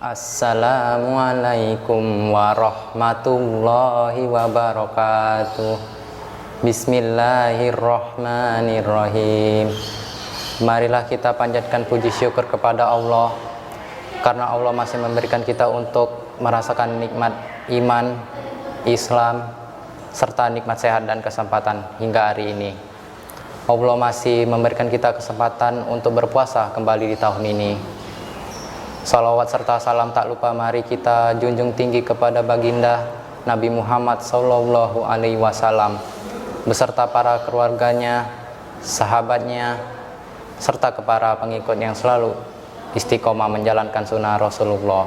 Assalamualaikum warahmatullahi wabarakatuh. Bismillahirrahmanirrahim. Marilah kita panjatkan puji syukur kepada Allah, karena Allah masih memberikan kita untuk merasakan nikmat iman, Islam, serta nikmat sehat dan kesempatan hingga hari ini. Allah masih memberikan kita kesempatan untuk berpuasa kembali di tahun ini. Salawat serta salam tak lupa mari kita junjung tinggi kepada baginda Nabi Muhammad Sallallahu Alaihi Wasallam beserta para keluarganya, sahabatnya, serta kepada pengikut yang selalu istiqomah menjalankan sunnah Rasulullah.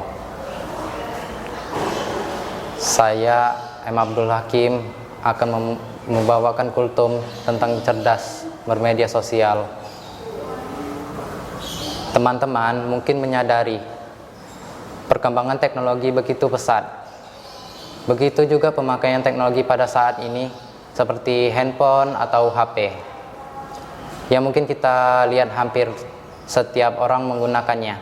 Saya M. Abdul Hakim akan membawakan kultum tentang cerdas bermedia sosial. Teman-teman mungkin menyadari perkembangan teknologi begitu pesat. Begitu juga pemakaian teknologi pada saat ini seperti handphone atau HP, yang mungkin kita lihat hampir setiap orang menggunakannya,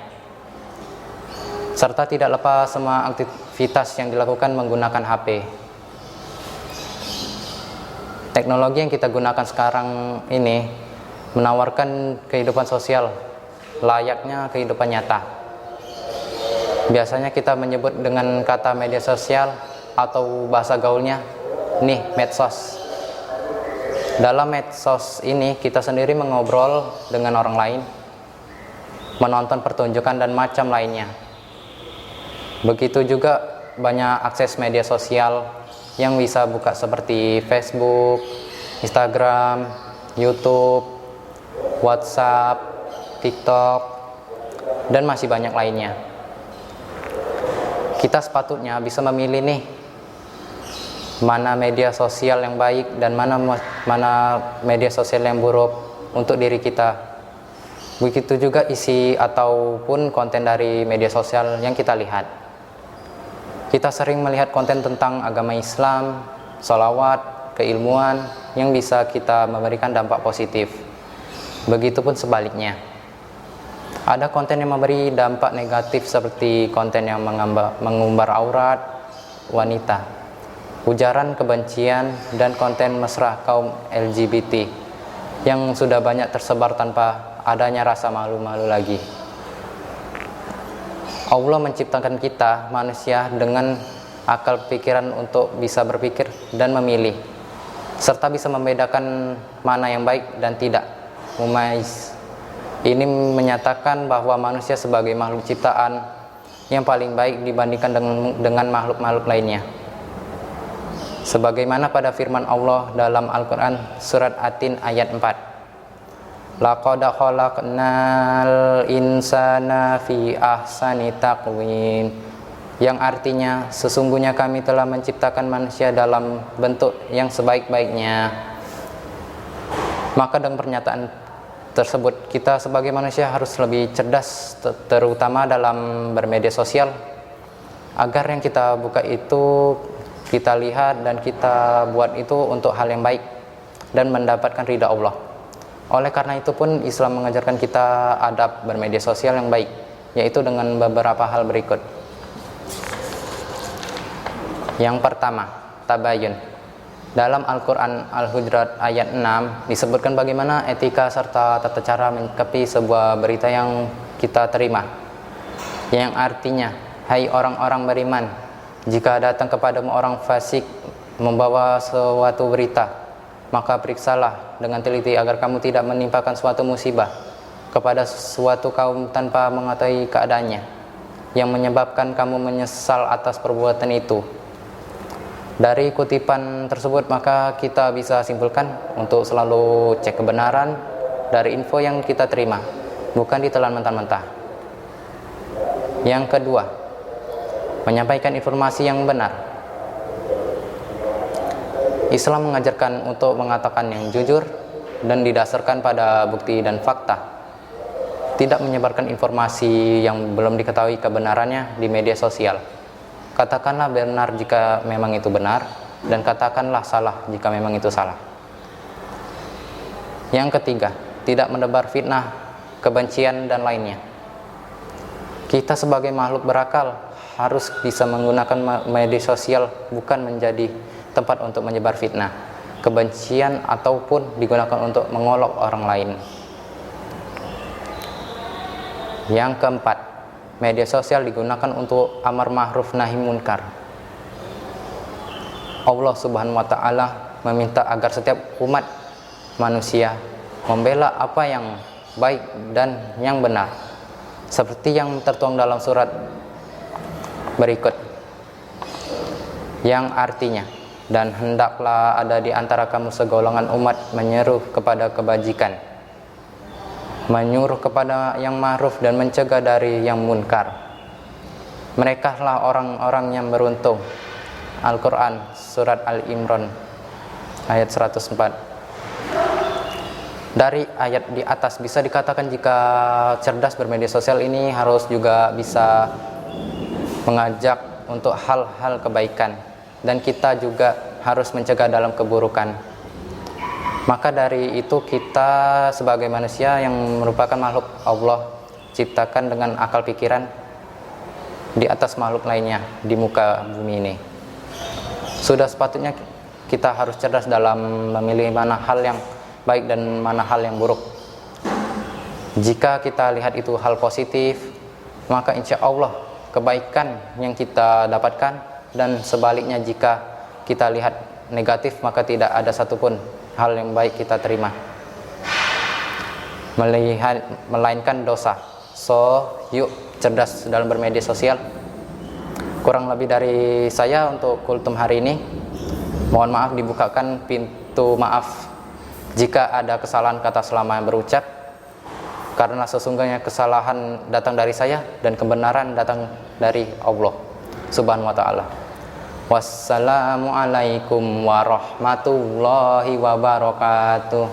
serta tidak lepas semua aktivitas yang dilakukan menggunakan HP. Teknologi yang kita gunakan sekarang ini menawarkan kehidupan sosial layaknya kehidupan nyata. Biasanya kita menyebut dengan kata media sosial atau bahasa gaulnya nih medsos. Dalam medsos ini kita sendiri mengobrol dengan orang lain, menonton pertunjukan dan macam lainnya. Begitu juga banyak akses media sosial yang bisa buka seperti Facebook, Instagram, YouTube, WhatsApp, TikTok, dan masih banyak lainnya. Kita sepatutnya bisa memilih nih mana media sosial yang baik dan mana media sosial yang buruk untuk diri kita. Begitu juga isi ataupun konten dari media sosial yang kita lihat. Kita sering melihat konten tentang agama Islam, sholawat, keilmuan yang bisa kita memberikan dampak positif. Begitupun sebaliknya. Ada konten yang memberi dampak negatif seperti konten yang mengumbar aurat wanita, ujaran kebencian, dan konten mesra kaum LGBT yang sudah banyak tersebar tanpa adanya rasa malu-malu lagi. Allah menciptakan kita manusia dengan akal pikiran untuk bisa berpikir dan memilih, serta bisa membedakan mana yang baik dan tidak. Mumaiz. Ini menyatakan bahwa manusia sebagai makhluk ciptaan yang paling baik dibandingkan dengan makhluk-makhluk lainnya. Sebagaimana pada firman Allah dalam Al-Quran surat At-Tin ayat 4. Laqad khalaqnal insana fi ahsani taqwim, yang artinya sesungguhnya kami telah menciptakan manusia dalam bentuk yang sebaik-baiknya. Maka dengan pernyataan tersebut kita sebagai manusia harus lebih cerdas, terutama dalam bermedia sosial, agar yang kita buka itu kita lihat dan kita buat itu untuk hal yang baik dan mendapatkan ridha Allah. Oleh karena itu pun Islam mengajarkan kita adab bermedia sosial yang baik, yaitu dengan beberapa hal berikut. Yang pertama, tabayun. Dalam Al-Quran Al-Hujurat ayat 6 disebutkan bagaimana etika serta tata cara menyikapi sebuah berita yang kita terima, yang artinya, hai orang-orang beriman, jika datang kepadamu orang fasik membawa suatu berita, maka periksalah dengan teliti agar kamu tidak menimpakan suatu musibah kepada suatu kaum tanpa mengetahui keadaannya, yang menyebabkan kamu menyesal atas perbuatan itu. Dari kutipan tersebut maka kita bisa simpulkan untuk selalu cek kebenaran dari info yang kita terima, bukan ditelan mentah-mentah. Yang kedua, menyampaikan informasi yang benar. Islam mengajarkan untuk mengatakan yang jujur dan didasarkan pada bukti dan fakta, tidak menyebarkan informasi yang belum diketahui kebenarannya di media sosial. Katakanlah benar jika memang itu benar, dan katakanlah salah jika memang itu salah. Yang ketiga, tidak menebar fitnah, kebencian, dan lainnya. Kita sebagai makhluk berakal harus bisa menggunakan media sosial bukan menjadi tempat untuk menyebar fitnah, kebencian, ataupun digunakan untuk mengolok orang lain. Yang keempat, media sosial digunakan untuk amar ma'ruf nahi munkar. Allah Subhanahu wa taala meminta agar setiap umat manusia membela apa yang baik dan yang benar, seperti yang tertuang dalam surat berikut, yang artinya, dan hendaklah ada di antara kamu segolongan umat menyeru kepada kebajikan, menyuruh kepada yang ma'ruf dan mencegah dari yang munkar. Mereka lah orang-orang yang beruntung. Al-Quran surat Al-Imran ayat 104. Dari ayat di atas bisa dikatakan jika cerdas bermedia sosial ini harus juga bisa mengajak untuk hal-hal kebaikan, dan kita juga harus mencegah dalam keburukan. Maka dari itu kita sebagai manusia yang merupakan makhluk Allah ciptakan dengan akal pikiran di atas makhluk lainnya di muka bumi ini, sudah sepatutnya kita harus cerdas dalam memilih mana hal yang baik dan mana hal yang buruk. Jika kita lihat itu hal positif, maka insya Allah kebaikan yang kita dapatkan, dan sebaliknya jika kita lihat negatif, maka tidak ada satupun hal yang baik kita terima, melainkan dosa. So, yuk cerdas dalam bermedia sosial. Kurang lebih dari saya untuk kultum hari ini. Mohon maaf, dibukakan pintu maaf jika ada kesalahan kata selama berucap, karena sesungguhnya kesalahan datang dari saya dan kebenaran datang dari Allah Subhanahu wa taala. Wassalamualaikum warahmatullahi wabarakatuh.